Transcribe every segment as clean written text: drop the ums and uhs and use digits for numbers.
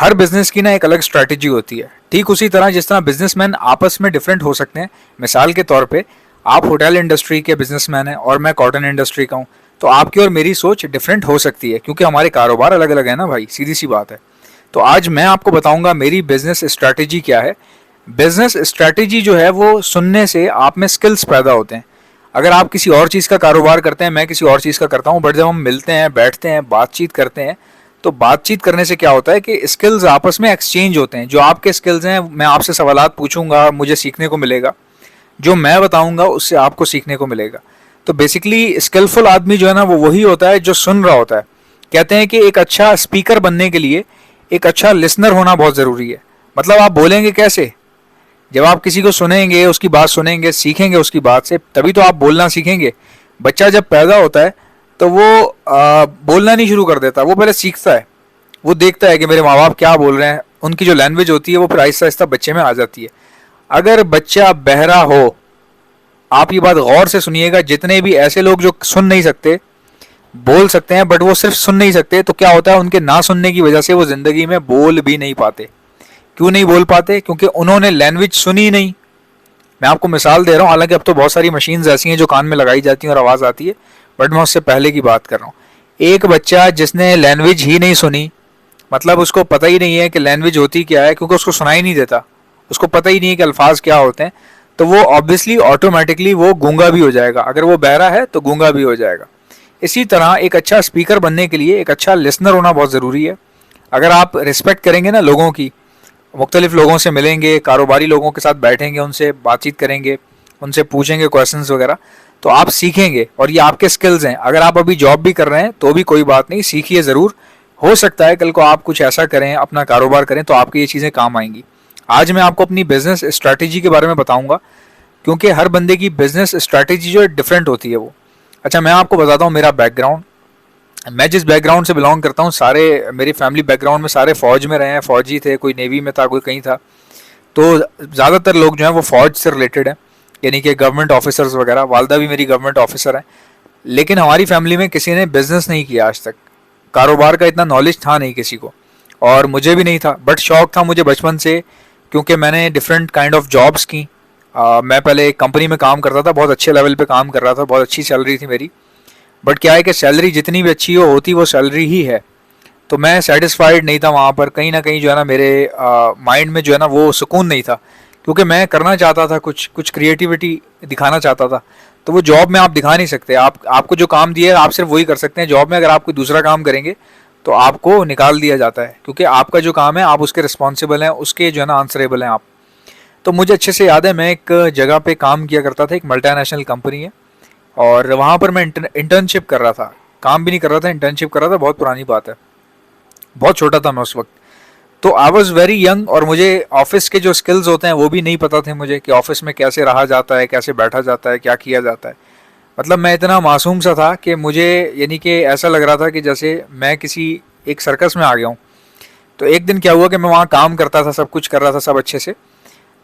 हर business की ना एक अलग स्ट्रैटेजी होती है। ठीक उसी तरह जिस तरह बिजनेसमैन आपस में डिफरेंट हो सकते हैं। मिसाल के तौर पे आप होटल इंडस्ट्री के बिजनेसमैन हैं और मैं कॉटन इंडस्ट्री का हूँ, तो आपकी और मेरी सोच डिफरेंट हो सकती है क्योंकि हमारे कारोबार अलग अलग है ना भाई, सीधी सी बात है। तो आज मैं आपको बताऊंगा मेरी बिजनेस स्ट्रैटेजी क्या है। बिजनेस स्ट्रैटेजी जो है वो सुनने से आप में स्किल्स पैदा होते हैं। अगर आप किसी और चीज़ का कारोबार करते हैं, मैं किसी और चीज़ का करता हूँ, बट जब हम मिलते हैं, बैठते हैं, बातचीत करते हैं, तो बातचीत करने से क्या होता है कि स्किल्स आपस में एक्सचेंज होते हैं। जो आपके स्किल्स हैं, मैं आपसे सवालात पूछूंगा, मुझे सीखने को मिलेगा। जो मैं बताऊंगा उससे आपको सीखने को मिलेगा। तो बेसिकली स्किलफुल आदमी जो है ना वो वही होता है जो सुन रहा होता है। कहते हैं कि एक अच्छा स्पीकर बनने के लिए एक अच्छा लिसनर होना बहुत ज़रूरी है। मतलब आप बोलेंगे कैसे? जब आप किसी को सुनेंगे, उसकी बात सुनेंगे, सीखेंगे उसकी बात से, तभी तो आप बोलना सीखेंगे। बच्चा जब पैदा होता है तो वो बोलना नहीं शुरू कर देता, वो पहले सीखता है। वो देखता है कि मेरे माँ बाप क्या बोल रहे हैं, उनकी जो लैंग्वेज होती है वो फिर आहिस्ता आहिस्ता बच्चे में आ जाती है। अगर बच्चा बहरा हो, आप ये बात गौर से सुनिएगा, जितने भी ऐसे लोग जो सुन नहीं सकते, बोल सकते हैं बट वो सिर्फ सुन नहीं सकते, तो क्या होता है उनके ना सुनने की वजह से वो जिंदगी में बोल भी नहीं पाते। क्यों नहीं बोल पाते? क्योंकि उन्होंने लैंग्वेज सुनी नहीं। मैं आपको मिसाल दे रहा हूँ, हालांकि अब तो बहुत सारी मशीन्स ऐसी हैं जो कान में लगाई जाती हैं और आवाज़ आती है, बट मैं उससे पहले की बात कर रहा हूँ। एक बच्चा जिसने लैंग्वेज ही नहीं सुनी, मतलब उसको पता ही नहीं है कि लैंग्वेज होती क्या है, क्योंकि उसको सुनाई नहीं देता, उसको पता ही नहीं है कि अल्फाज क्या होते हैं, तो वो ऑब्वियसली ऑटोमेटिकली वो गूंगा भी हो जाएगा। अगर वो बहरा है तो गूंगा भी हो जाएगा। इसी तरह एक अच्छा स्पीकर बनने के लिए एक अच्छा लिसनर होना बहुत ज़रूरी है। अगर आप रिस्पेक्ट करेंगे ना लोगों की, मुख्तलिफ लोगों से मिलेंगे, कारोबारी लोगों के साथ बैठेंगे, उनसे बातचीत करेंगे, उनसे पूछेंगे क्वेश्चंस वगैरह, तो आप सीखेंगे और ये आपके स्किल्स हैं। अगर आप अभी जॉब भी कर रहे हैं तो भी कोई बात नहीं, सीखिए ज़रूर। हो सकता है कल को आप कुछ ऐसा करें, अपना कारोबार करें, तो आपकी ये चीज़ें काम आएंगी। आज मैं आपको अपनी बिजनेस स्ट्रैटेजी के बारे में बताऊंगा, क्योंकि हर बंदे की बिजनेस स्ट्रैटेजी जो है डिफरेंट होती है वो। अच्छा, मैं आपको बताता हूँ मेरा बैकग्राउंड। मैं जिस बैकग्राउंड से बिलोंग करता हूँ, सारे मेरी फैमिली बैकग्राउंड में सारे फ़ौज में रहे हैं। फ़ौजी थे, कोई नेवी में था, कोई कहीं था। तो ज़्यादातर लोग जो हैं वो फ़ौज से रिलेटेड हैं, यानी कि गवर्नमेंट ऑफिसर्स वगैरह। वालदा भी मेरी गवर्नमेंट ऑफिसर हैं। लेकिन हमारी फैमिली में किसी ने बिज़नेस नहीं किया आज तक। कारोबार का इतना नॉलेज था नहीं किसी को, और मुझे भी नहीं था, बट शौक़ था मुझे बचपन से, क्योंकि मैंने डिफरेंट काइंड ऑफ जॉब्स की। मैं पहले एक कंपनी में काम करता था, बहुत अच्छे लेवल पे काम कर रहा था, बहुत अच्छी सैलरी थी मेरी। बट क्या है कि सैलरी जितनी भी अच्छी हो होती वो सैलरी ही है, तो मैं सेटिस्फाइड नहीं था वहाँ पर। कहीं ना कहीं जो है ना मेरे माइंड में जो है ना वो सुकून नहीं था, क्योंकि मैं करना चाहता था कुछ कुछ क्रिएटिविटी दिखाना चाहता था। तो वो जॉब में आप दिखा नहीं सकते। आपको जो काम दिया है आप सिर्फ वही कर सकते हैं। जॉब में अगर आप कोई दूसरा काम करेंगे तो आपको निकाल दिया जाता है, क्योंकि आपका जो काम है आप उसके रिस्पॉन्सिबल हैं, उसके जो है ना आंसरेबल हैं आप। तो मुझे अच्छे से याद है, मैं एक जगह पे काम किया करता था, एक मल्टीनेशनल कंपनी है, और वहाँ पर मैं इंटर्नशिप कर रहा था। काम भी नहीं कर रहा था, इंटर्नशिप कर रहा था। बहुत पुरानी बात है, बहुत छोटा था मैं उस वक्त। तो आई वॉज वेरी यंग, और मुझे ऑफिस के जो स्किल्स होते हैं वो भी नहीं पता थे मुझे, कि ऑफिस में कैसे रहा जाता है, कैसे बैठा जाता है, क्या किया जाता है। मतलब मैं इतना मासूम सा था कि मुझे, यानी कि ऐसा लग रहा था कि जैसे मैं किसी एक सर्कस में आ गया हूँ। तो एक दिन क्या हुआ कि मैं वहाँ काम करता था, सब कुछ कर रहा था सब अच्छे से।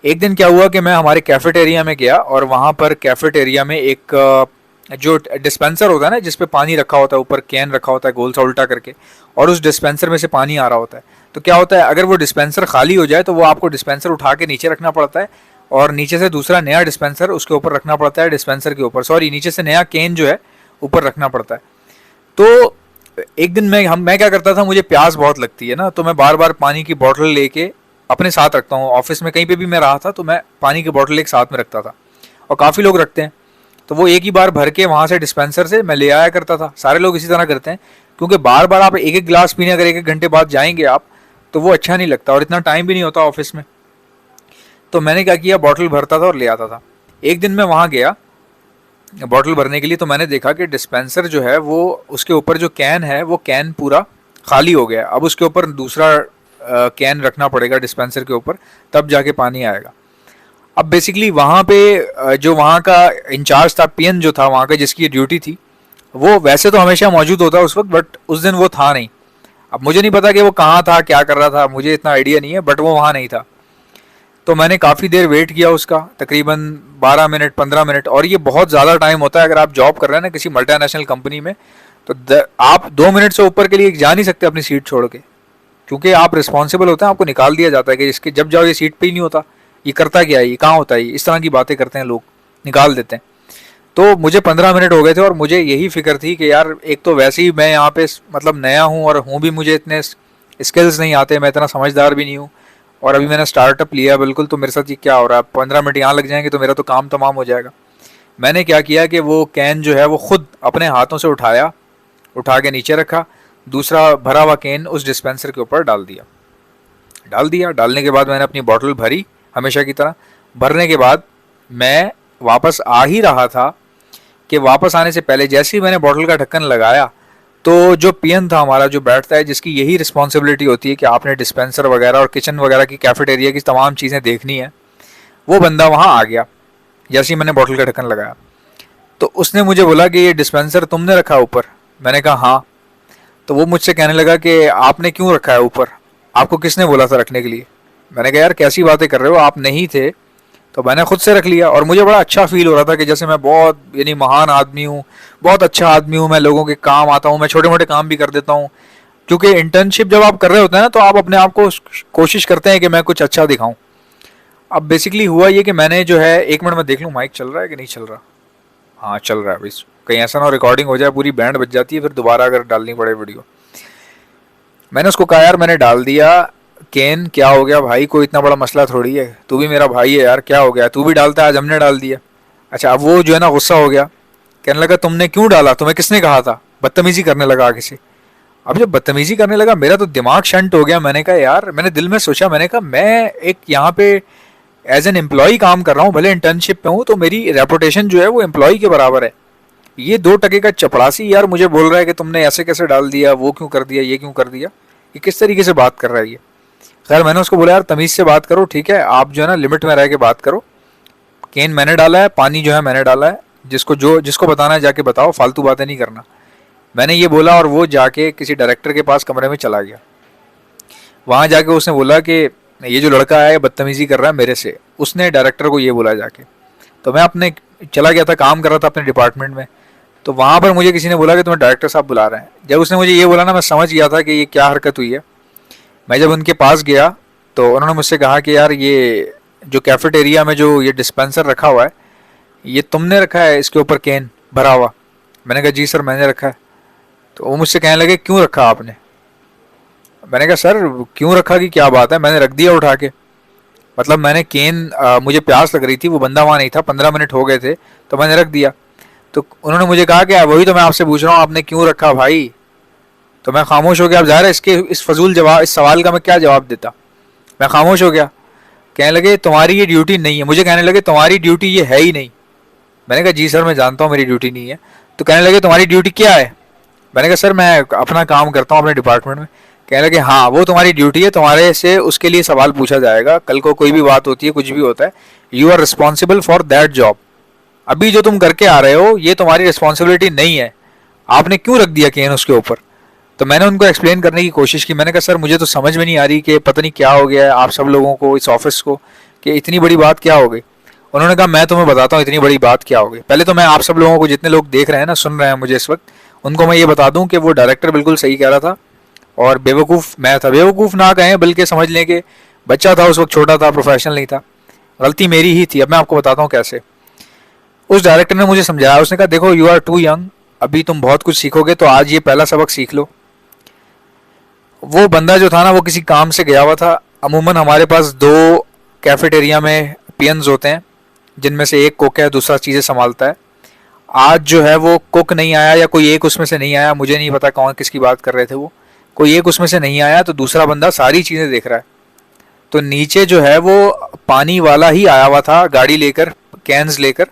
एक दिन क्या हुआ कि मैं हमारे कैफेटेरिया में गया, और वहाँ पर कैफेटेरिया में एक जो डिस्पेंसर होता है ना, जिसपे पानी रखा होता है, ऊपर कैन रखा होता है गोल सा उल्टा करके, और उस डिस्पेंसर में से पानी आ रहा होता है। तो क्या होता है, अगर वो डिस्पेंसर खाली हो जाए तो वो आपको डिस्पेंसर उठा के नीचे रखना पड़ता है, और नीचे से दूसरा नया डिस्पेंसर उसके ऊपर रखना पड़ता है, डिस्पेंसर के ऊपर, सॉरी, नीचे से नया कैन जो है ऊपर रखना पड़ता है। तो एक दिन मैं क्या करता था, मुझे प्यास बहुत लगती है ना, तो मैं बार बार पानी की बोतल लेके अपने साथ रखता हूँ। ऑफिस में कहीं पे भी मैं रहा था तो मैं पानी की बोतल एक साथ में रखता था, और काफ़ी लोग रखते हैं। तो वो एक ही बार भर के वहाँ से डिस्पेंसर से मैं ले आया करता था। सारे लोग इसी तरह करते हैं, क्योंकि बार बार आप एक एक गिलास पीने अगर एक एक घंटे बाद जाएंगे आप, तो वो अच्छा नहीं लगता, और इतना टाइम भी नहीं होता ऑफिस में। तो मैंने क्या किया, बॉटल भरता था और ले आता था। एक दिन मैं वहाँ गया बॉटल भरने के लिए, तो मैंने देखा कि डिस्पेंसर जो है वो, उसके ऊपर जो कैन है वो कैन पूरा खाली हो गया। अब उसके ऊपर दूसरा कैन रखना पड़ेगा डिस्पेंसर के ऊपर, तब जाके पानी आएगा। अब बेसिकली वहाँ पे जो वहाँ का इंचार्ज था, पीएन जो था वहाँ का, जिसकी ड्यूटी थी, वो वैसे तो हमेशा मौजूद होता है उस वक्त, बट उस दिन वो था नहीं। अब मुझे नहीं पता कि वो कहाँ था, क्या कर रहा था, मुझे इतना आइडिया नहीं है, बट वो वहाँ नहीं था। तो मैंने काफ़ी देर वेट किया उसका, तकरीबन 12 मिनट 15 मिनट, और ये बहुत ज़्यादा टाइम होता है अगर आप जॉब कर रहे हैं ना किसी मल्टीनेशनल कंपनी में। तो आप 2 मिनट से ऊपर के लिए जा नहीं सकते अपनी सीट छोड़ के। क्योंकि आप रिस्पॉन्सिबल होते हैं, आपको निकाल दिया जाता है कि इसके जब जाओ ये सीट पे ही नहीं होता, ये करता क्या है, ये कहाँ होता है, इस तरह की बातें करते हैं लोग, निकाल देते हैं। तो मुझे 15 मिनट हो गए थे और मुझे यही फिक्र थी कि यार एक तो वैसे ही मैं यहाँ पे मतलब नया हूँ और हूँ भी, मुझे इतने स्किल्स नहीं आते, मैं इतना समझदार भी नहीं हूँ, और अभी मैंने स्टार्टअप लिया बिल्कुल, तो मेरे साथ ये क्या हो रहा है, 15 मिनट यहाँ लग जाएंगे तो मेरा तो काम तमाम हो जाएगा। मैंने क्या किया कि वो कैन जो है वो खुद अपने हाथों से उठाया, उठा के नीचे रखा, दूसरा भरा हुआ कैन उस डिस्पेंसर के ऊपर डाल दिया। डालने के बाद मैंने अपनी बॉटल भरी हमेशा की तरह। भरने के बाद मैं वापस आ ही रहा था कि वापस आने से पहले जैसे ही मैंने बॉटल का ढक्कन लगाया, तो जो पियन था हमारा, जो बैठता है, जिसकी यही रिस्पॉन्सिबिलिटी होती है कि आपने डिस्पेंसर वगैरह और किचन वगैरह की, कैफेटेरिया की तमाम चीज़ें देखनी है, वो बंदा वहाँ आ गया जैसे ही मैंने बॉटल का ढक्कन लगाया। तो उसने मुझे बोला कि ये डिस्पेंसर तुमने रखा ऊपर? मैंने कहा हाँ। तो वो मुझसे कहने लगा कि आपने क्यों रखा है ऊपर, आपको किसने बोला था रखने के लिए? मैंने कहा यार कैसी बातें कर रहे हो, आप नहीं थे तो मैंने खुद से रख लिया। और मुझे बड़ा अच्छा फील हो रहा था कि जैसे मैं बहुत यानी महान आदमी हूँ, बहुत अच्छा आदमी हूँ, मैं लोगों के काम आता हूँ, मैं छोटे मोटे काम भी कर देता हूँ। क्योंकि इंटर्नशिप जब आप कर रहे होते हैं ना, तो आप अपने आप को कोशिश करते हैं कि मैं कुछ अच्छा दिखाऊं। अब बेसिकली हुआ ये कि मैंने जो है, 1 मिनट में देख लूँ माइक चल रहा है कि नहीं चल रहा। हाँ चल रहा है भाई, कहीं ऐसा ना रिकॉर्डिंग हो जाए, पूरी बैंड बज जाती है फिर दोबारा अगर डालनी पड़े वीडियो। मैंने उसको कहा यार मैंने डाल दिया केन, क्या हो गया भाई, कोई इतना बड़ा मसला थोड़ी है, तू भी मेरा भाई है यार, क्या हो गया, तू भी डालता है, आज हमने डाल दिया। अच्छा, अब वो जो है ना गुस्सा हो गया, कहने लगा तुमने क्यों डाला, तुम्हें किसने कहा था, बदतमीजी करने लगा आगे से। अब जब बदतमीजी करने लगा मेरा तो दिमाग शंट हो गया। मैंने कहा यार, मैंने दिल में सोचा, मैंने कहा मैं एक यहाँ पे एज एन एम्प्लॉय काम कर रहा हूँ, भले इंटर्नशिप पे हूँ, तो मेरी रेपुटेशन जो है वो एम्प्लॉय के बराबर है। ये 2 टके का चपड़ासी यार मुझे बोल रहा है कि तुमने ऐसे कैसे डाल दिया, वो क्यों कर दिया, ये क्यों कर दिया, ये किस तरीके से बात कर रहा है ये। खैर मैंने उसको बोला यार तमीज़ से बात करो, ठीक है, आप जो है ना लिमिट में रह के बात करो। केन मैंने डाला है, पानी जो है मैंने डाला है, जिसको बताना है जाके बताओ, फालतू बातें नहीं करना। मैंने ये बोला और वो जाके किसी डायरेक्टर के पास कमरे में चला गया। वहाँ जाके उसने बोला कि ये जो लड़का है बदतमीजी कर रहा है मेरे से, उसने डायरेक्टर को ये बोला जाके। तो मैं अपने चला गया था, काम कर रहा था अपने डिपार्टमेंट में। तो वहाँ पर मुझे किसी ने बोला कि तुम्हें डायरेक्टर साहब बुला रहे हैं। जब उसने मुझे ये बोला ना, मैं समझ गया था कि ये क्या हरकत हुई है। मैं जब उनके पास गया तो उन्होंने मुझसे कहा कि यार ये जो कैफेटेरिया में जो ये डिस्पेंसर रखा हुआ है, ये तुमने रखा है इसके ऊपर कैन भरा हुआ? मैंने कहा जी सर मैंने रखा है। तो वो मुझसे कहने लगे क्यों रखा आपने? मैंने कहा सर क्यों रखा की क्या बात है, मैंने रख दिया उठा के। मतलब मैंने कैन, मुझे प्यास लग रही थी, वो बंदा वहाँ नहीं था, 15 मिनट हो गए थे, तो मैंने रख दिया। तो उन्होंने मुझे कहा कि वही तो मैं आपसे पूछ रहा हूँ, आपने क्यों रखा भाई? तो मैं खामोश हो गया। अब ज़ाहिर है इसके इस फजूल जवाब, इस सवाल का मैं क्या जवाब देता। मैं खामोश हो गया। कहने लगे तुम्हारी ये ड्यूटी नहीं है, मुझे कहने लगे तुम्हारी ड्यूटी ये है ही नहीं। मैंने कहा जी सर मैं जानता हूँ मेरी ड्यूटी नहीं है। तो कहने लगे तुम्हारी ड्यूटी क्या है? मैंने कहा सर मैं अपना काम करता हूँ अपने डिपार्टमेंट में। कहने लगे हाँ वो तुम्हारी ड्यूटी है, तुम्हारे से उसके लिए सवाल पूछा जाएगा, कल को कोई भी बात होती है, कुछ भी होता है, you are responsible for that job. अभी जो तुम करके आ रहे हो ये तुम्हारी रिस्पॉन्सिबिलिटी नहीं है, आपने क्यों रख दिया केन उसके ऊपर? तो मैंने उनको एक्सप्लेन करने की कोशिश की। मैंने कहा सर मुझे तो समझ में नहीं आ रही कि पता नहीं क्या हो गया है आप सब लोगों को, इस ऑफिस को, कि इतनी बड़ी बात क्या हो गई। उन्होंने कहा मैं तुम्हें बताता हूँ इतनी बड़ी बात क्या हो गई। पहले तो मैं आप सब लोगों को, जितने लोग देख रहे हैं ना, सुन रहे हैं मुझे इस वक्त, उनको मैं ये बता दूं कि वो डायरेक्टर बिल्कुल सही कह रहा था और बेवकूफ़ मैं था। बेवकूफ़ ना कहें बल्कि समझ लें कि बच्चा था उस वक्त, छोटा था, प्रोफेशनल नहीं था। गलती मेरी ही थी। अब मैं आपको बताता हूँ कैसे। उस डायरेक्टर ने मुझे समझाया, उसने कहा देखो यू आर टू यंग, अभी तुम बहुत कुछ सीखोगे, तो आज ये पहला सबक सीख लो। वो बंदा जो था ना, वो किसी काम से गया हुआ था। अमूमन हमारे पास 2 कैफेटेरिया में पियंस होते हैं, जिनमें से एक कुक है, दूसरा चीज़ें संभालता है। आज जो है वो कुक नहीं आया, या कोई एक उसमें से नहीं आया, मुझे नहीं पता कौन किसकी बात कर रहे थे वो, कोई एक उसमें से नहीं आया, तो दूसरा बंदा सारी चीज़ें देख रहा है। तो नीचे जो है वो पानी वाला ही आया हुआ था गाड़ी लेकर, कैंस लेकर,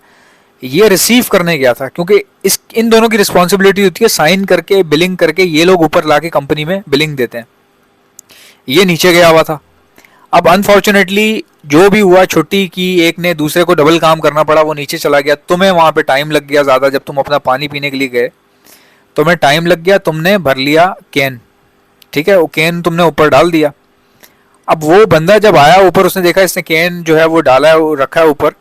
ये रिसीव करने गया था। क्योंकि इन दोनों की रिस्पॉन्सिबिलिटी होती है साइन करके, बिलिंग करके, ये लोग ऊपर लाके कंपनी में बिलिंग देते हैं। ये नीचे गया हुआ था। अब अनफॉर्चुनेटली जो भी हुआ, छुट्टी की एक ने, दूसरे को डबल काम करना पड़ा, वो नीचे चला गया। तुम्हें वहाँ पे टाइम लग गया ज़्यादा, जब तुम अपना पानी पीने के लिए गए तुम्हें टाइम लग गया, तुमने भर लिया कैन, ठीक है, वो कैन तुमने ऊपर डाल दिया। अब वो बंदा जब आया ऊपर, उसने देखा इसने कैन जो है वो डाला है, वो रखा है ऊपर,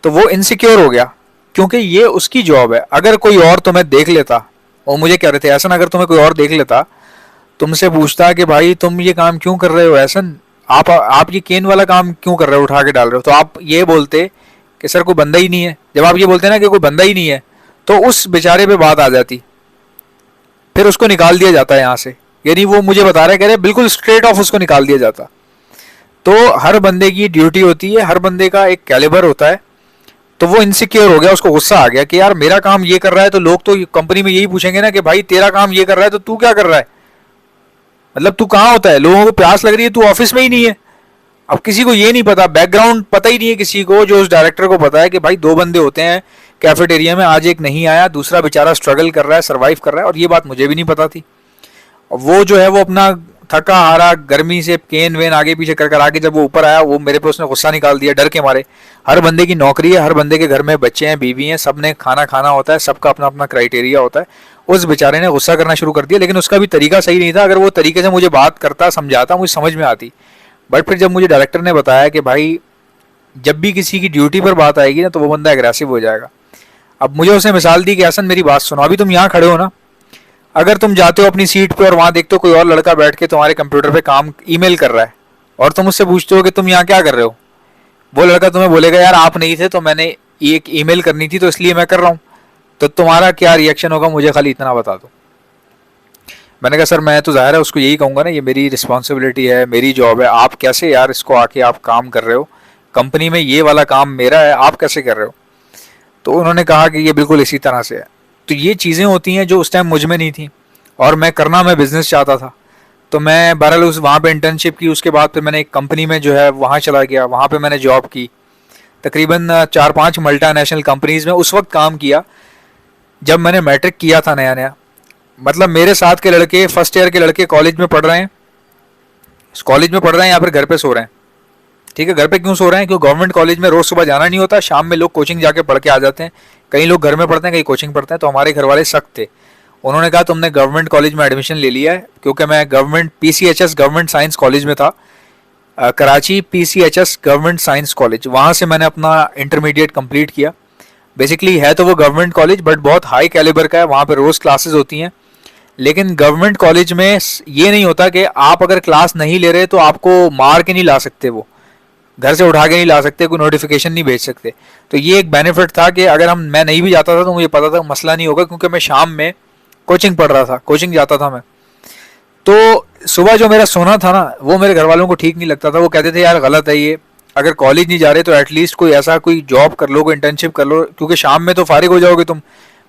तो वो इनसिक्योर हो गया, क्योंकि ये उसकी जॉब है। अगर कोई और तुम्हें देख लेता, और मुझे कह रहे थे ऐसा ना, अगर तुम्हें कोई और देख लेता तुमसे पूछता कि भाई तुम ये काम क्यों कर रहे हो एहसन, आप ये केन वाला काम क्यों कर रहे हो, उठा के डाल रहे हो, तो आप ये बोलते कि सर कोई बंदा ही नहीं है। जब आप ये बोलते ना कि कोई बंदा ही नहीं है, तो उस बेचारे पे बात आ जाती, फिर उसको निकाल दिया जाता है यहाँ से। यानी वो मुझे बता रहे, कह रहे बिल्कुल स्ट्रेट ऑफ उसको निकाल दिया जाता। तो हर बंदे की ड्यूटी होती है, हर बंदे का एक कैलिबर होता है। तो वो इनसिक्योर हो गया, उसको गुस्सा आ गया कि यार मेरा काम ये कर रहा है, तो लोग तो कंपनी में यही पूछेंगे ना कि भाई तेरा काम ये कर रहा है तो तू क्या कर रहा है, मतलब तू कहाँ होता है, लोगों को प्यास लग रही है तू ऑफिस में ही नहीं है। अब किसी को ये नहीं पता, बैकग्राउंड पता ही नहीं है किसी को। जो उस डायरेक्टर को पता है कि भाई दो बंदे होते हैं कैफेटेरिया में, आज एक नहीं आया, दूसरा बेचारा स्ट्रगल कर रहा है, सर्वाइव कर रहा है, और ये बात मुझे भी नहीं पता थी। और वो जो है वो अपना थका हारा गर्मी से केन वेन आगे पीछे कर कर आके जब वो ऊपर आया, वो मेरे पे उसने गुस्सा निकाल दिया डर के मारे। हर बंदे की नौकरी है, हर बंदे के घर में बच्चे हैं, बीवी हैं, सब ने खाना खाना होता है, सबका अपना अपना क्राइटेरिया होता है। उस बेचारे ने गुस्सा करना शुरू कर दिया, लेकिन उसका भी तरीका सही नहीं था। अगर वो तरीके से मुझे बात करता, समझाता, मुझे समझ में आती। बट फिर जब मुझे डायरेक्टर ने बताया कि भाई जब भी किसी की ड्यूटी पर बात आएगी ना, तो वो बंदा एग्रेसिव हो जाएगा। अब मुझे उसने मिसाल दी कि हसन मेरी बात सुनो, अभी तुम यहाँ खड़े हो ना, अगर तुम जाते हो अपनी सीट पे और वहां देखते हो कोई और लड़का बैठ के तुम्हारे कंप्यूटर पे काम ईमेल कर रहा है, और तुम उससे पूछते हो कि तुम यहाँ क्या कर रहे हो, वो लड़का तुम्हें बोलेगा यार आप नहीं थे तो मैंने एक ईमेल करनी थी तो इसलिए मैं कर रहा हूँ। तो तुम्हारा क्या रिएक्शन होगा, मुझे खाली इतना बता दो। मैंने कहा सर मैं तो जाहिर है उसको यही कहूंगा ना, ये मेरी रिस्पॉन्सिबिलिटी है, मेरी जॉब है, आप कैसे यार इसको आके आप काम कर रहे हो, कंपनी में ये वाला काम मेरा है, आप कैसे कर रहे हो। तो उन्होंने कहा कि ये बिल्कुल इसी तरह से है। तो ये चीज़ें होती हैं जो उस टाइम मुझ में नहीं थी, और मैं बिजनेस चाहता था। तो मैं बहरहाल उस वहाँ पे इंटर्नशिप की, उसके बाद फिर मैंने एक कंपनी में जो है वहाँ चला गया, वहाँ पे मैंने जॉब की। तकरीबन 4-5 मल्टीनेशनल कंपनीज में उस वक्त काम किया जब मैंने मैट्रिक किया था नया नया। मतलब मेरे साथ के लड़के, फर्स्ट ईयर के लड़के कॉलेज में पढ़ रहे हैं, या फिर घर पे सो रहे हैं। ठीक है, घर पे क्यों सो रहे हैं, क्योंकि गवर्नमेंट कॉलेज में रोज सुबह जाना नहीं होता, शाम में लोग कोचिंग जाके पढ़ के आ जाते हैं। कई लोग घर में पढ़ते हैं, कई कोचिंग पढ़ते हैं। तो हमारे घर वाले सख्त थे, उन्होंने कहा तुमने गवर्नमेंट कॉलेज में एडमिशन ले लिया है, क्योंकि मैं government PCHS government science college में था, Karachi PCHS government science college, वहाँ से मैंने अपना इंटरमीडिएट कंप्लीट किया। बेसिकली है तो वो गवर्नमेंट कॉलेज, बट बहुत हाई कैलिबर का है, वहाँ पे रोज़ क्लासेस होती हैं। लेकिन गवर्नमेंट कॉलेज में ये नहीं होता कि आप अगर क्लास नहीं ले रहे तो आपको मार के नहीं ला सकते, वो घर से उठा के नहीं ला सकते, कोई नोटिफिकेशन नहीं भेज सकते। तो ये एक बेनिफिट था कि अगर मैं नहीं भी जाता था तो मुझे पता था मसला नहीं होगा, क्योंकि मैं शाम में कोचिंग पढ़ रहा था, कोचिंग जाता था मैं। तो सुबह जो मेरा सोना था ना, वो मेरे घर वालों को ठीक नहीं लगता था। वो कहते थे यार गलत है ये, अगर कॉलेज नहीं जा रहे तो एटलीस्ट कोई ऐसा कोई जॉब कर लो, कोई इंटर्नशिप कर लो, क्योंकि शाम में तो फारिग हो जाओगे तुम।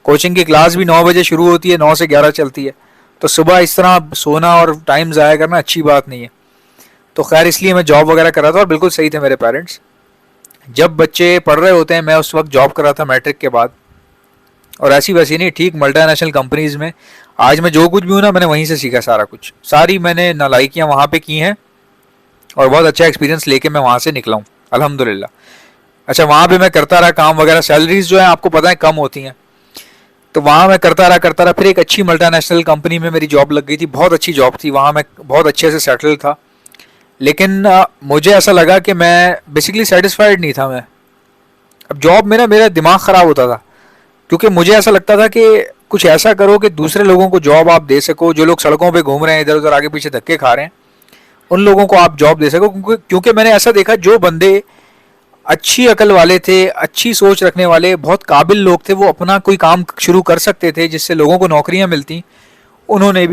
कोचिंग की क्लास भी 9 बजे शुरू होती है, 9 से 11 चलती है। तो सुबह इस तरह सोना और टाइम ज़ाया करना अच्छी बात नहीं है। तो खैर इसलिए मैं जॉब वगैरह कर रहा था, और बिल्कुल सही थे मेरे पेरेंट्स। जब बच्चे पढ़ रहे होते हैं, मैं उस वक्त जॉब कर रहा था मैट्रिक के बाद, और ऐसी वैसी नहीं, ठीक मल्टीनेशनल कंपनीज में। आज मैं जो कुछ भी हूँ ना, मैंने वहीं से सीखा सारा कुछ, सारी मैंने नालायकियाँ वहाँ पे की हैं, और बहुत अच्छा एक्सपीरियंस लेके मैं वहाँ से निकला हूँ अल्हम्दुलिल्लाह। अच्छा, वहाँ पे मैं करता रहा काम वगैरह, सैलरीज जो है आपको पता है कम होती हैं। तो वहाँ मैं करता रहा, फिर एक अच्छी मल्टीनेशनल कंपनी में मेरी जॉब लग गई थी, बहुत अच्छी जॉब थी, वहाँ मैं बहुत अच्छे से सेटल था। लेकिन मुझे ऐसा लगा कि मैं बेसिकली सेटिस्फाइड नहीं था मैं। अब जॉब में ना मेरा दिमाग ख़राब होता था, क्योंकि मुझे ऐसा लगता था कि कुछ ऐसा करो कि दूसरे लोगों को जॉब आप दे सको, जो लोग सड़कों पे घूम रहे हैं, इधर उधर आगे पीछे धक्के खा रहे हैं, उन लोगों को आप जॉब दे सको। क्योंकि मैंने ऐसा देखा, जो बंदे अच्छी अकल वाले थे, अच्छी सोच रखने वाले, बहुत काबिल लोग थे, वो अपना कोई काम शुरू कर सकते थे जिससे लोगों को नौकरियां मिलती, उन्होंने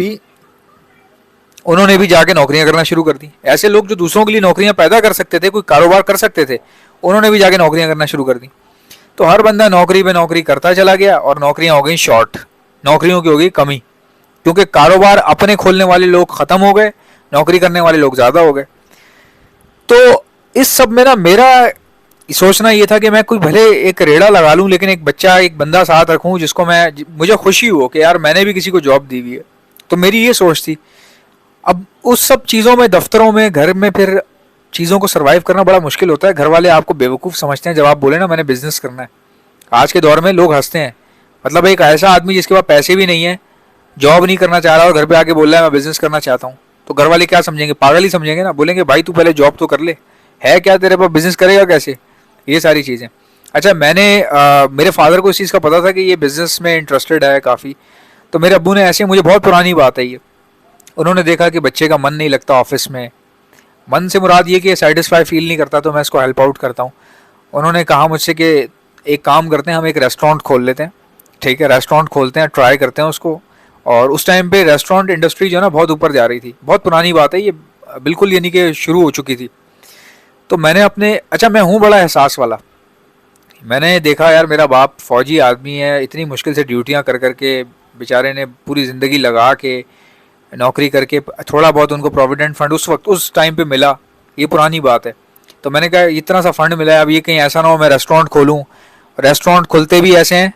भी जाके नौकरियां करना शुरू कर दी। ऐसे लोग जो दूसरों के लिए नौकरियां पैदा कर सकते थे, कोई कारोबार कर सकते थे, उन्होंने भी जाके नौकरियां करना शुरू कर दी। तो हर बंदा नौकरी पे नौकरी करता चला गया, और नौकरियां हो गई शॉर्ट, नौकरियों की हो गई कमी, क्योंकि कारोबार अपने खोलने वाले लोग खत्म हो गए, नौकरी करने वाले लोग ज्यादा हो गए। तो इस सब में ना मेरा सोचना ये था कि मैं कोई भले एक रेड़ा लगा लूं, लेकिन एक बंदा साथ रखूं जिसको मुझे खुशी हो कि यार मैंने भी किसी को जॉब दी हुई है। तो मेरी ये सोच थी। अब उस सब चीज़ों में, दफ्तरों में, घर में फिर चीज़ों को सर्वाइव करना बड़ा मुश्किल होता है। घर वाले आपको बेवकूफ़ समझते हैं जब आप बोले ना मैंने बिजनेस करना है। आज के दौर में लोग हंसते हैं, मतलब एक ऐसा आदमी जिसके पास पैसे भी नहीं है, जॉब नहीं करना चाह रहा और घर पे आके बोल रहा है मैं बिजनेस करना चाहता हूँ, तो घर वाले क्या समझेंगे, पागल ही समझेंगे ना। बोलेंगे भाई तू पहले जॉब तो कर ले, है क्या तेरे पास, बिजनेस करेगा कैसे, ये सारी चीज़ें। अच्छा, मेरे फादर को इस चीज़ का पता था कि ये बिजनेस में इंटरेस्टेड है काफ़ी। तो मेरे अब्बू ने ऐसे, मुझे बहुत पुरानी बात है ये, उन्होंने देखा कि बच्चे का मन नहीं लगता ऑफिस में, मन से मुराद ये कि सेटिस्फाई फील नहीं करता, तो मैं इसको हेल्प आउट करता हूँ। उन्होंने कहा मुझसे कि एक काम करते हैं, हम एक रेस्टोरेंट खोल लेते हैं। ठीक है, रेस्टोरेंट खोलते हैं, ट्राई करते हैं उसको। और उस टाइम पे रेस्टोरेंट इंडस्ट्री जो है ना बहुत ऊपर जा रही थी, बहुत पुरानी बात है ये, बिल्कुल यानी कि शुरू हो चुकी थी। तो मैंने अपने, अच्छा मैं हूँ बड़ा एहसास वाला, मैंने देखा यार मेरा बाप फौजी आदमी है, इतनी मुश्किल से ड्यूटियाँ कर करके बेचारे ने पूरी ज़िंदगी लगा के नौकरी करके थोड़ा बहुत उनको प्रोविडेंट फंड उस वक्त उस टाइम पे मिला, ये पुरानी बात है। तो मैंने कहा इतना सा फंड मिला है, अब ये कहीं ऐसा ना हो मैं रेस्टोरेंट खोलूँ। रेस्टोरेंट खुलते भी ऐसे हैं,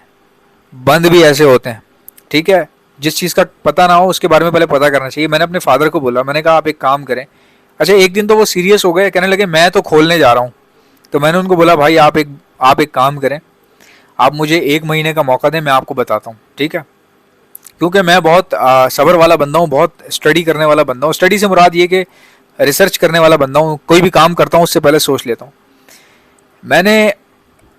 बंद भी ऐसे होते हैं। ठीक है, जिस चीज़ का पता ना हो उसके बारे में पहले पता करना चाहिए। मैंने अपने फादर को बोला, मैंने कहा आप एक काम करें। अच्छा एक दिन तो वो सीरियस हो गए, कहने लगे मैं तो खोलने जा रहा हूँ। तो मैंने उनको बोला भाई आप एक काम करें, आप मुझे 1 महीने का मौका दें, मैं आपको बताता हूँ। ठीक है, क्योंकि मैं बहुत सब्र वाला बंदा हूँ, बहुत स्टडी करने वाला बंदा हूँ। स्टडी से मुराद ये कि रिसर्च करने वाला बंदा हूँ, कोई भी काम करता हूँ उससे पहले सोच लेता हूँ। मैंने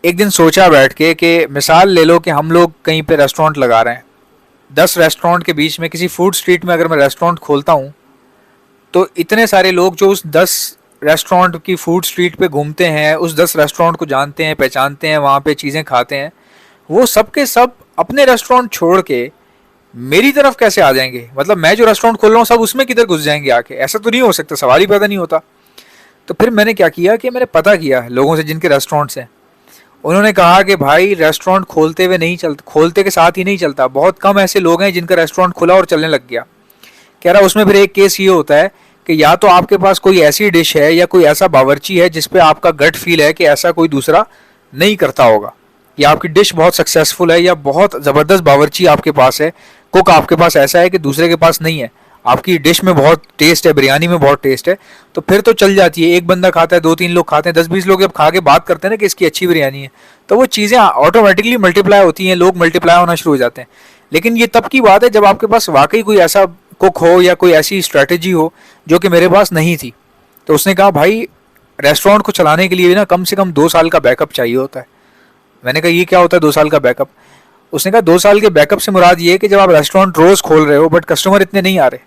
एक दिन सोचा बैठ के कि मिसाल ले लो कि हम लोग कहीं पे रेस्टोरेंट लगा रहे हैं, 10 रेस्टोरेंट के बीच में किसी फूड स्ट्रीट में अगर मैं रेस्टोरेंट खोलता हूँ, तो इतने सारे लोग जो उस 10 रेस्टोरेंट की फूड स्ट्रीट पे घूमते हैं, उस 10 रेस्टोरेंट को जानते हैं, पहचानते हैं, वहाँ पे चीज़ें खाते हैं, वो सब के सब अपने रेस्टोरेंट छोड़ के मेरी तरफ कैसे आ जाएंगे? मतलब मैं जो रेस्टोरेंट खोल रहा हूँ सब उसमें किधर घुस जाएंगे आके? ऐसा तो नहीं हो सकता, सवाल ही पैदा नहीं होता। तो फिर मैंने क्या किया कि मैंने पता किया लोगों से जिनके रेस्टोरेंट्स हैं। उन्होंने कहा कि भाई रेस्टोरेंट खोलते हुए नहीं चलता, खोलते के साथ ही नहीं चलता, बहुत कम ऐसे लोग हैं जिनका रेस्टोरेंट खुला और चलने लग गया। कह रहा उसमें फिर एक केस ये होता है कि या तो आपके पास कोई ऐसी डिश है या कोई ऐसा बावर्ची है जिसपे आपका गट फील है कि ऐसा कोई दूसरा नहीं करता होगा, या आपकी डिश बहुत सक्सेसफुल है, या बहुत ज़बरदस्त बावर्ची आपके पास है, कुक आपके पास ऐसा है कि दूसरे के पास नहीं है, आपकी डिश में बहुत टेस्ट है, बिरयानी में बहुत टेस्ट है, तो फिर तो चल जाती है। एक बंदा खाता है, 2-3 लोग खाते हैं, 10-20 लोग जब खा के बात करते हैं ना कि इसकी अच्छी बिरयानी है, तो वो चीज़ें ऑटोमेटिकली मल्टीप्लाई होती हैं, लोग मल्टीप्लाई होना शुरू हो जाते हैं। लेकिन ये तब की बात है जब आपके पास वाकई कोई ऐसा कुक हो या कोई ऐसी स्ट्रैटेजी हो जो कि मेरे पास नहीं थी। तो उसने कहा भाई रेस्टोरेंट को चलाने के लिए ना कम से कम 2 साल का बैकअप चाहिए होता है। मैंने कहा ये क्या होता है 2 साल का बैकअप? उसने कहा 2 साल के बैकअप से मुराद ये है कि जब आप रेस्टोरेंट रोज खोल रहे हो बट कस्टमर इतने नहीं आ रहे,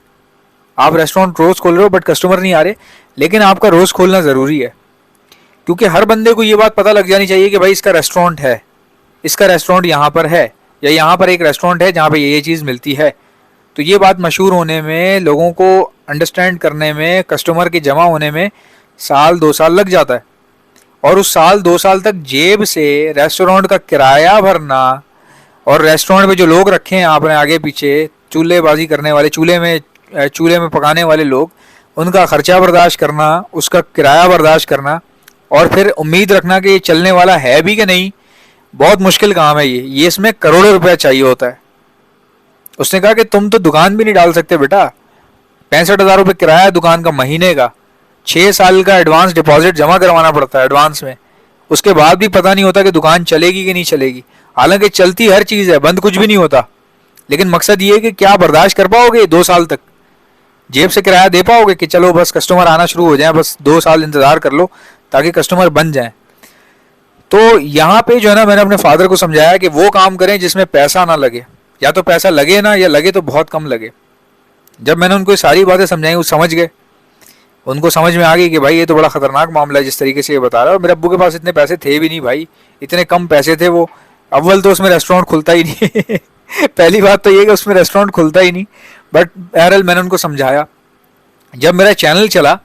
आप रेस्टोरेंट रोज खोल रहे हो बट कस्टमर नहीं आ रहे, लेकिन आपका रोज खोलना ज़रूरी है, क्योंकि हर बंदे को ये बात पता लग जानी चाहिए कि भाई इसका रेस्टोरेंट है, इसका रेस्टोरेंट यहाँ पर है, या यहाँ पर एक रेस्टोरेंट है जहाँ पर ये चीज़ मिलती है। तो ये बात मशहूर होने में, लोगों को अंडरस्टैंड करने में, कस्टमर के जमा होने में 1-2 साल लग जाता है। और उस 1-2 साल तक जेब से रेस्टोरेंट का किराया भरना, और रेस्टोरेंट में जो लोग रखे हैं आपने आगे पीछे, चूल्हेबाजी करने वाले, चूल्हे में पकाने वाले लोग, उनका खर्चा बर्दाश्त करना, उसका किराया बर्दाश्त करना, और फिर उम्मीद रखना कि ये चलने वाला है भी कि नहीं, बहुत मुश्किल काम है ये इसमें करोड़ों रुपया चाहिए होता है। उसने कहा कि तुम तो दुकान भी नहीं डाल सकते बेटा, 65,000 रुपये किराया दुकान का महीने का, 6 साल का एडवांस डिपॉजिट जमा करवाना पड़ता है एडवांस में, उसके बाद भी पता नहीं होता कि दुकान चलेगी कि नहीं चलेगी। हालांकि चलती हर चीज़ है, बंद कुछ भी नहीं होता, लेकिन मकसद ये है कि क्या बर्दाश्त कर पाओगे 2 साल तक? जेब से किराया दे पाओगे कि चलो बस कस्टमर आना शुरू हो जाए, बस 2 साल इंतज़ार कर लो ताकि कस्टमर बन जाए? तो यहाँ पे जो है ना, मैंने अपने फादर को समझाया कि वो काम करें जिसमें पैसा ना लगे, या तो पैसा लगे ना, या लगे तो बहुत कम लगे। जब मैंने उनको ये सारी बातें समझाई, वो समझ गए, उनको समझ में आ गई कि भाई ये तो बड़ा ख़तरनाक मामला है जिस तरीके से ये बता रहा है। और मेरे अब्बू के पास इतने पैसे थे भी नहीं भाई, इतने कम पैसे थे। वो अव्वल तो उसमें रेस्टोरेंट खुलता ही नहीं पहली बात तो ये कि उसमें रेस्टोरेंट खुलता ही नहीं। बट बहरहाल मैंने उनको समझाया। जब मेरा चैनल चला,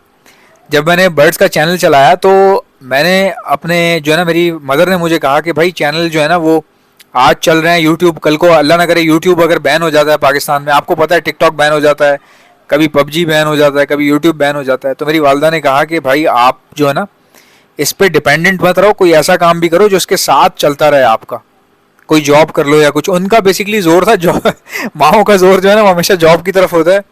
जब मैंने बर्ड्स का चैनल चलाया, तो मैंने अपने जो है ना, मेरी मदर ने मुझे कहा कि भाई चैनल जो है ना वो आज चल रहे हैं यूट्यूब, कल को अल्लाह ना करे यूट्यूब अगर बैन हो जाता है पाकिस्तान में, आपको पता है टिकटॉक बैन हो जाता है, कभी पबजी बैन हो जाता है, कभी यूट्यूब बैन हो जाता है। तो मेरी वालदा ने कहा कि भाई आप जो है ना इस पर डिपेंडेंट मत रहो, कोई ऐसा काम भी करो जो उसके साथ चलता रहे आपका, कोई जॉब कर लो या कुछ। उनका बेसिकली जोर था जॉब माओ का जोर जो है ना वो हमेशा जॉब की तरफ होता है,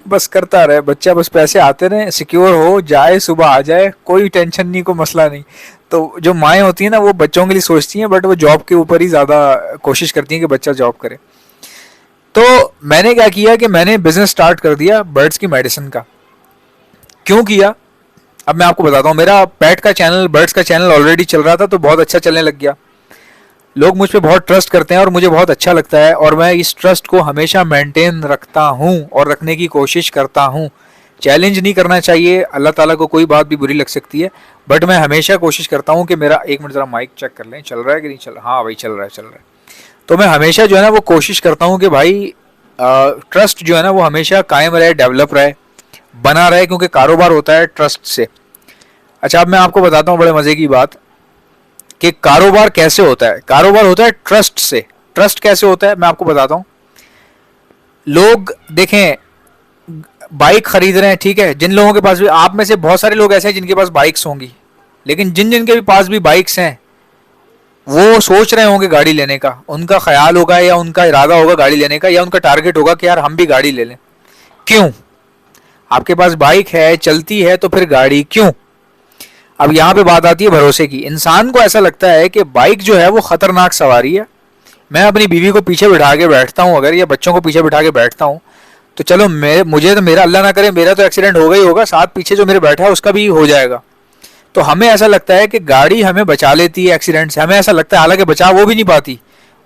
बस करता रहे बच्चा, बस पैसे आते रहे, सिक्योर हो जाए, सुबह आ जाए, कोई टेंशन नहीं, कोई मसला नहीं। तो जो माएँ होती हैं ना वो बच्चों के लिए सोचती हैं, बट वो जॉब के ऊपर ही ज़्यादा कोशिश करती हैं कि बच्चा जॉब करे। तो मैंने क्या किया कि मैंने बिजनेस स्टार्ट कर दिया बर्ड्स की मेडिसिन का। क्यों किया अब मैं आपको बताता हूँ। मेरा पेट का चैनल, बर्ड्स का चैनल ऑलरेडी चल रहा था, तो बहुत अच्छा चलने लग गया। लोग मुझ पे बहुत ट्रस्ट करते हैं और मुझे बहुत अच्छा लगता है, और मैं इस ट्रस्ट को हमेशा मेंटेन रखता हूँ और रखने की कोशिश करता हूँ। चैलेंज नहीं करना चाहिए, अल्लाह ताला को कोई बात भी बुरी लग सकती है, बट मैं हमेशा कोशिश करता हूँ कि मेरा, एक मिनट ज़रा माइक चेक कर लें, चल रहा है कि नहीं चल रहा? हाँ भाई चल रहा है, चल रहा है। तो मैं हमेशा जो है ना वो कोशिश करता हूँ कि भाई ट्रस्ट जो है ना वो हमेशा कायम रहे, डेवलप रहे, बना रहे, क्योंकि कारोबार होता है ट्रस्ट से। अच्छा, अब मैं आपको बताता हूँ बड़े मज़े की बात कि कारोबार कैसे होता है। कारोबार होता है ट्रस्ट से। ट्रस्ट कैसे होता है मैं आपको बताता हूँ। लोग देखें, बाइक खरीद रहे हैं, ठीक है, जिन लोगों के पास भी, आप में से बहुत सारे लोग ऐसे हैं जिनके पास बाइक्स होंगी, लेकिन जिन जिनके भी पास भी बाइक्स हैं वो सोच रहे होंगे गाड़ी लेने का, उनका ख्याल होगा या उनका इरादा होगा गाड़ी लेने का, या उनका टारगेट होगा कि यार हम भी गाड़ी ले लें। क्यों? आपके पास बाइक है, चलती है, तो फिर गाड़ी क्यों? अब यहाँ पे बात आती है भरोसे की। इंसान को ऐसा लगता है कि बाइक जो है वो खतरनाक सवारी है, मैं अपनी बीवी को पीछे बिठा के बैठता हूँ अगर, या बच्चों को पीछे बिठा के बैठता हूँ, तो चलो मुझे तो, मेरा अल्लाह ना करे, मेरा तो एक्सीडेंट होगा ही होगा, साथ पीछे जो मेरे बैठा है उसका भी हो जाएगा। तो हमें ऐसा लगता है कि गाड़ी हमें बचा लेती है एक्सीडेंट से, हमें ऐसा लगता है, हालांकि बचा वो भी नहीं पाती।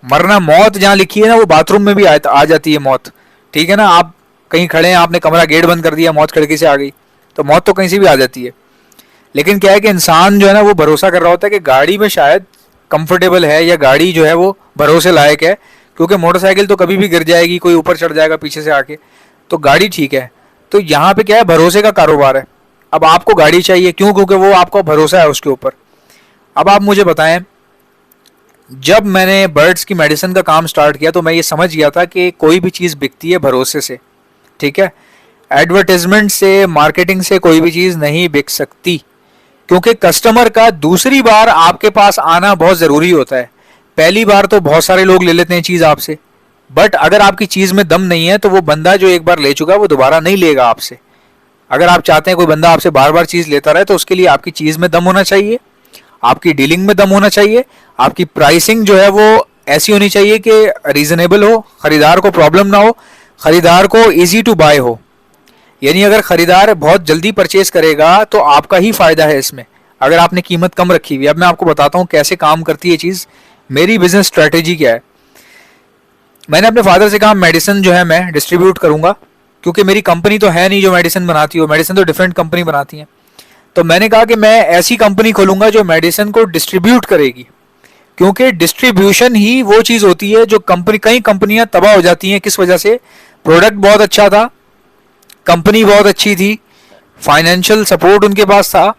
मरना, मौत जहाँ लिखी है ना वो बाथरूम में भी आ जाती है मौत, ठीक है ना। आप कहीं खड़े हैं, आपने कमरा गेट बंद कर दिया, मौत खिड़की से आ गई, तो मौत तो कहीं से भी आ जाती है। लेकिन क्या है कि इंसान जो है ना वो भरोसा कर रहा होता है कि गाड़ी में शायद कंफर्टेबल है, या गाड़ी जो है वो भरोसे लायक है, क्योंकि मोटरसाइकिल तो कभी भी गिर जाएगी, कोई ऊपर चढ़ जाएगा पीछे से आके, तो गाड़ी ठीक है। तो यहाँ पे क्या है, भरोसे का कारोबार है। अब आपको गाड़ी चाहिए क्यों? क्योंकि वो आपका भरोसा है उसके ऊपर। अब आप मुझे बताएं, जब मैंने बर्ड्स की मेडिसिन का काम स्टार्ट किया तो मैं ये समझ गया था कि कोई भी चीज़ बिकती है भरोसे से, ठीक है। एडवर्टाइजमेंट से, मार्केटिंग से कोई भी चीज़ नहीं बिक सकती, क्योंकि कस्टमर का दूसरी बार आपके पास आना बहुत ज़रूरी होता है। पहली बार तो बहुत सारे लोग ले लेते हैं चीज़ आपसे, बट अगर आपकी चीज़ में दम नहीं है तो वो बंदा जो एक बार ले चुका है वो दोबारा नहीं लेगा आपसे। अगर आप चाहते हैं कोई बंदा आपसे बार बार चीज़ लेता रहे, तो उसके लिए आपकी चीज़ में दम होना चाहिए, आपकी डीलिंग में दम होना चाहिए, आपकी प्राइसिंग जो है वो ऐसी होनी चाहिए कि रीजनेबल हो, खरीदार को प्रॉब्लम ना हो, खरीदार को इजी टू बाय हो। यानी अगर खरीदार बहुत जल्दी परचेज करेगा तो आपका ही फायदा है इसमें, अगर आपने कीमत कम रखी हुई। अब मैं आपको बताता हूँ कैसे काम करती है चीज़, मेरी बिजनेस स्ट्रेटेजी क्या है। मैंने अपने फादर से कहा मेडिसिन जो है मैं डिस्ट्रीब्यूट करूंगा, क्योंकि मेरी कंपनी तो है नहीं जो मेडिसिन बनाती हो, मेडिसिन तो डिफरेंट कंपनी बनाती है। तो मैंने कहा कि मैं ऐसी कंपनी खोलूंगा जो मेडिसिन को डिस्ट्रीब्यूट करेगी, क्योंकि डिस्ट्रीब्यूशन ही वो चीज़ होती है जो कई कंपनियां तबाह हो जाती हैं। किस वजह से? प्रोडक्ट बहुत अच्छा था, कंपनी बहुत अच्छी थी, फाइनेंशियल सपोर्ट उनके पास था,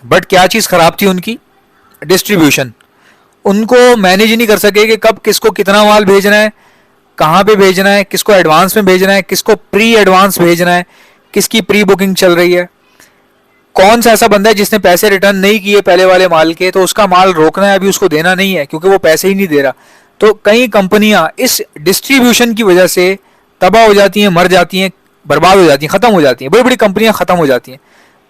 बट क्या चीज़ खराब थी उनकी? डिस्ट्रीब्यूशन। उनको मैनेज नहीं कर सके कि कब किसको कितना माल भेजना है, कहाँ पे भेजना है, किसको एडवांस में भेजना है, किसको प्री एडवांस भेजना है, किसकी प्री बुकिंग चल रही है, कौन सा ऐसा बंदा है जिसने पैसे रिटर्न नहीं किए पहले वाले माल के, तो उसका माल रोकना है, अभी उसको देना नहीं है क्योंकि वो पैसे ही नहीं दे रहा। तो कई कंपनियां इस डिस्ट्रीब्यूशन की वजह से तबाह हो जाती हैं, मर जाती हैं, बर्बाद हो जाती हैं, खत्म हो जाती हैं, बड़ी बड़ी कंपनियां खत्म हो जाती हैं।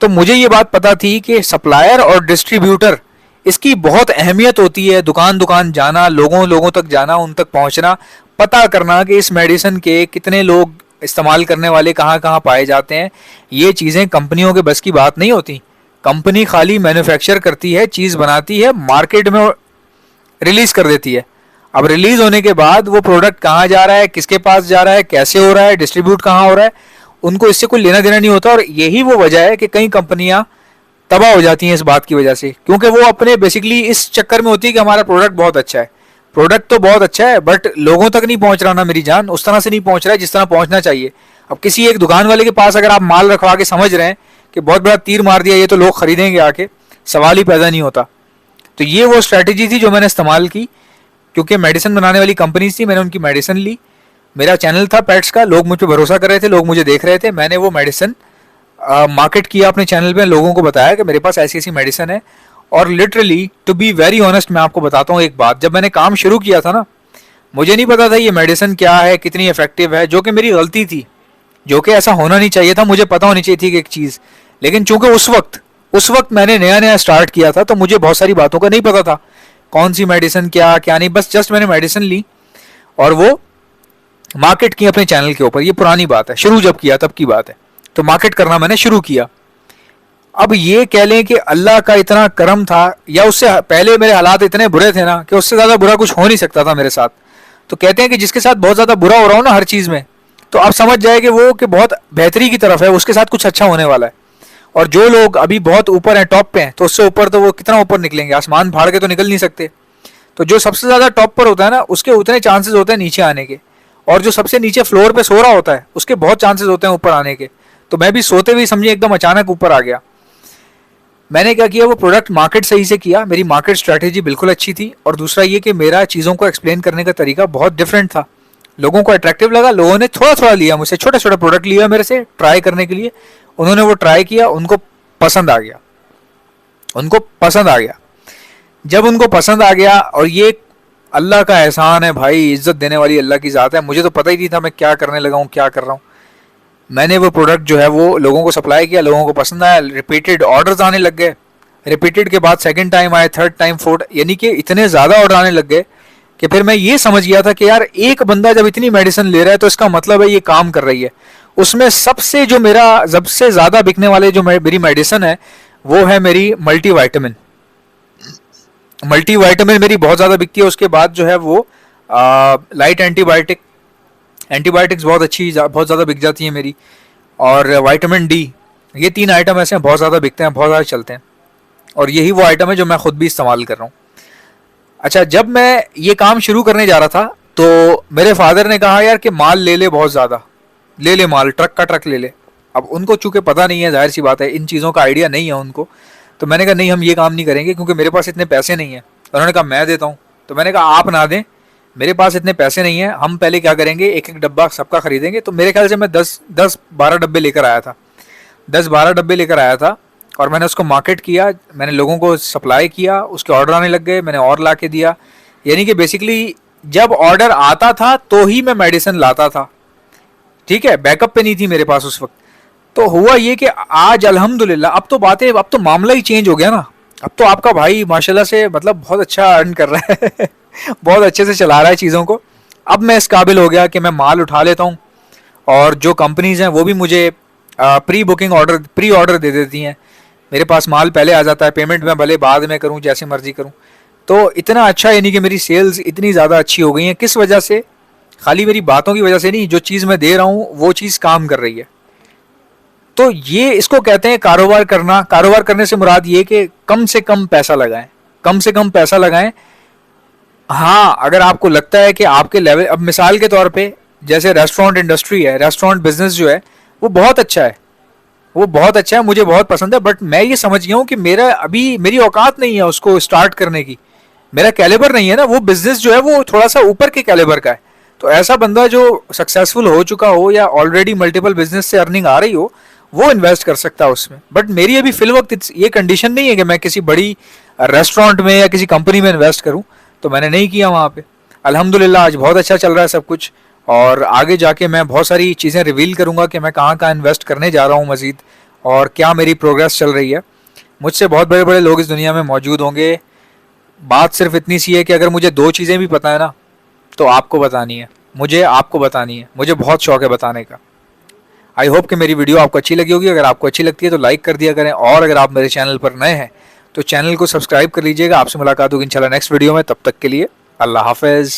तो मुझे ये बात पता थी कि सप्लायर और डिस्ट्रीब्यूटर, इसकी बहुत अहमियत होती है। दुकान दुकान जाना, लोगों लोगों तक जाना, उन तक पहुंचना, पता करना कि इस मेडिसिन के कितने लोग इस्तेमाल करने वाले कहाँ कहाँ पाए जाते हैं। ये चीज़ें कंपनियों के बस की बात नहीं होती। कंपनी खाली मैन्युफैक्चर करती है, चीज़ बनाती है, मार्केट में रिलीज कर देती है। अब रिलीज होने के बाद वो प्रोडक्ट कहाँ जा रहा है, किसके पास जा रहा है, कैसे हो रहा है, डिस्ट्रीब्यूट कहाँ हो रहा है, उनको इससे कोई लेना देना नहीं होता। और यही वो वजह है कि कई कंपनियां तबाह हो जाती हैं इस बात की वजह से, क्योंकि वो अपने बेसिकली इस चक्कर में होती है कि हमारा प्रोडक्ट बहुत अच्छा है। प्रोडक्ट तो बहुत अच्छा है बट लोगों तक नहीं पहुंच रहा ना मेरी जान, उस तरह से नहीं पहुंच रहा है जिस तरह पहुंचना चाहिए। अब किसी एक दुकान वाले के पास अगर आप माल रखवा के समझ रहे हैं कि बहुत बड़ा तीर मार दिया, ये तो लोग खरीदेंगे आके, सवाल ही पैदा नहीं होता। तो ये वो स्ट्रैटेजी थी जो मैंने इस्तेमाल की, क्योंकि मेडिसिन बनाने वाली कंपनी थी, मैंने उनकी मेडिसिन ली। मेरा चैनल था पेट्स का, लोग मुझ पर भरोसा कर रहे थे, लोग मुझे देख रहे थे, मैंने वो मेडिसिन मार्केट किया अपने चैनल पे, लोगों को बताया कि मेरे पास ऐसी ऐसी मेडिसिन है। और literally to be very honest मैं आपको बताता हूँ एक बात, जब मैंने काम शुरू किया था ना, मुझे नहीं पता था ये मेडिसिन क्या है, कितनी इफेक्टिव है, जो कि मेरी गलती थी, जो कि ऐसा होना नहीं चाहिए था। मुझे पता होनी चाहिए थी कि एक चीज़, लेकिन चूंकि उस वक्त मैंने नया नया स्टार्ट किया था, तो मुझे बहुत सारी बातों का नहीं पता था, कौन सी मेडिसिन क्या क्या नहीं। बस जस्ट मैंने मेडिसिन ली और वो मार्केट की अपने चैनल के ऊपर। ये पुरानी बात है, शुरू जब किया तब की बात है। तो मार्केट करना मैंने शुरू किया। अब ये कह लें कि अल्लाह का इतना करम था, या उससे पहले मेरे हालात इतने बुरे थे ना कि उससे ज़्यादा बुरा कुछ हो नहीं सकता था मेरे साथ। तो कहते हैं कि जिसके साथ बहुत ज़्यादा बुरा हो रहा हो ना हर चीज़ में, तो आप समझ जाए कि वो कि बहुत बेहतरी की तरफ है, उसके साथ कुछ अच्छा होने वाला है। और जो लोग अभी बहुत ऊपर हैं, टॉप पे हैं, तो उससे ऊपर तो वो कितना ऊपर निकलेंगे, आसमान फाड़ के तो निकल नहीं सकते। तो जो सबसे ज़्यादा टॉप पर होता है ना, उसके उतने चांसेस होते हैं नीचे आने के। और जो सबसे नीचे फ्लोर पे सो रहा होता है, उसके बहुत चांसेस होते हैं ऊपर आने के। तो मैं भी सोते हुए समझिए एकदम अचानक ऊपर आ गया। मैंने क्या किया, वो प्रोडक्ट मार्केट सही से किया, मेरी मार्केट स्ट्रैटेजी बिल्कुल अच्छी थी। और दूसरा ये कि मेरा चीज़ों को एक्सप्लेन करने का तरीका बहुत डिफरेंट था, लोगों को अट्रैक्टिव लगा। लोगों ने थोड़ा थोड़ा लिया मुझसे, छोटा छोटा प्रोडक्ट लिया मेरे से ट्राई करने के लिए। उन्होंने वो ट्राई किया, उनको पसंद आ गया, उनको पसंद आ गया। जब उनको पसंद आ गया, और ये अल्लाह का एहसान है भाई, इज्जत देने वाली अल्लाह की ज़ात है, मुझे तो पता ही नहीं था मैं क्या करने लगा हूँ, क्या कर रहा हूँ। मैंने वो प्रोडक्ट जो है वो लोगों को सप्लाई किया, लोगों को पसंद आया, रिपीटेड ऑर्डर्स आने लग गए। रिपीटेड के बाद सेकंड टाइम आए, थर्ड टाइम, फोर्थ, यानी कि इतने ज़्यादा ऑर्डर आने लग गए कि फिर मैं ये समझ गया था कि यार एक बंदा जब इतनी मेडिसिन ले रहा है तो इसका मतलब है ये काम कर रही है। उसमें सबसे जो मेरा सबसे ज़्यादा बिकने वाले जो मेरी मेडिसिन है वो है मेरी मल्टी वाइटामिन। मल्टी वाइटामिन मेरी बहुत ज़्यादा बिकती है। उसके बाद जो है वो लाइट एंटीबायोटिक, एंटीबायोटिक्स बहुत ज़्यादा बिक जाती है मेरी। और विटामिन डी, ये तीन आइटम ऐसे हैं बहुत ज़्यादा बिकते हैं, बहुत ज़्यादा चलते हैं। और यही वो आइटम है जो मैं खुद भी इस्तेमाल कर रहा हूँ। अच्छा, जब मैं ये काम शुरू करने जा रहा था तो मेरे फादर ने कहा यार कि माल ले ले, बहुत ज़्यादा ले ले, माल ट्रक का ट्रक ले ले। अब उनको चूंकि पता नहीं है, जाहिर सी बात है, इन चीज़ों का आइडिया नहीं है उनको। तो मैंने कहा नहीं, हम ये काम नहीं करेंगे क्योंकि मेरे पास इतने पैसे नहीं है। उन्होंने कहा मैं देता हूँ। तो मैंने कहा आप ना दें, मेरे पास इतने पैसे नहीं है, हम पहले क्या करेंगे, एक एक डब्बा सबका खरीदेंगे। तो मेरे ख्याल से मैं 10-12 डब्बे लेकर आया था, 10-12 डब्बे लेकर आया था। और मैंने उसको मार्केट किया, मैंने लोगों को सप्लाई किया, उसके ऑर्डर आने लग गए, मैंने और ला के दिया। यानी कि बेसिकली जब ऑर्डर आता था तो ही मैं मेडिसिन लाता था, ठीक है, बैकअप पे नहीं थी मेरे पास उस वक्त। तो हुआ ये कि आज अल्हम्दुलिल्लाह अब तो मामला ही चेंज हो गया ना। अब तो आपका भाई माशाल्लाह से मतलब बहुत अच्छा अर्न कर रहा है बहुत अच्छे से चला रहा है चीज़ों को। अब मैं इस काबिल हो गया कि मैं माल उठा लेता हूँ, और जो कंपनीज हैं वो भी मुझे प्री ऑर्डर दे देती हैं। मेरे पास माल पहले आ जाता है, पेमेंट मैं भले बाद में करूं, जैसे मर्जी करूं। तो इतना अच्छा, यानी कि मेरी सेल्स इतनी ज़्यादा अच्छी हो गई हैं। किस वजह से? खाली मेरी बातों की वजह से नहीं, जो चीज़ मैं दे रहा हूँ वो चीज़ काम कर रही है। तो ये इसको कहते हैं कारोबार करना। कारोबार करने से मुराद ये कि कम से कम पैसा लगाएं, कम से कम पैसा लगाएं। हाँ, अगर आपको लगता है कि आपके लेवल, अब मिसाल के तौर पे जैसे रेस्टोरेंट इंडस्ट्री है, रेस्टोरेंट बिजनेस जो है वो बहुत अच्छा है, वो बहुत अच्छा है, मुझे बहुत पसंद है। बट मैं ये समझ गया हूँ कि मेरी औकात नहीं है उसको स्टार्ट करने की, मेरा कैलिबर नहीं है ना। वो बिजनेस जो है वो थोड़ा सा ऊपर के कैलिबर का है। तो ऐसा बंदा जो सक्सेसफुल हो चुका हो या ऑलरेडी मल्टीपल बिजनेस से अर्निंग आ रही हो, वो इन्वेस्ट कर सकता है उसमें। बट मेरी अभी फिल वक्त ये कंडीशन नहीं है कि मैं किसी बड़ी रेस्टोरेंट में या किसी कंपनी में इन्वेस्ट करूं, तो मैंने नहीं किया वहाँ पे। अल्हम्दुलिल्लाह आज बहुत अच्छा चल रहा है सब कुछ। और आगे जाके मैं बहुत सारी चीज़ें रिवील करूंगा कि मैं कहाँ कहाँ इन्वेस्ट करने जा रहा हूँ मज़ीद, और क्या मेरी प्रोग्रेस चल रही है। मुझसे बहुत बड़े बड़े लोग इस दुनिया में मौजूद होंगे। बात सिर्फ इतनी सी है कि अगर मुझे दो चीज़ें भी पता है ना, तो आपको बतानी है, मुझे आपको बतानी है। मुझे बहुत शौक है बताने का। आई होप कि मेरी वीडियो आपको अच्छी लगी होगी। अगर आपको अच्छी लगती है तो लाइक कर दिया करें, और अगर आप मेरे चैनल पर नए हैं तो चैनल को सब्सक्राइब कर लीजिएगा। आपसे मुलाकात होगी इंशाल्लाह नेक्स्ट वीडियो में। तब तक के लिए अल्लाह हाफिज़।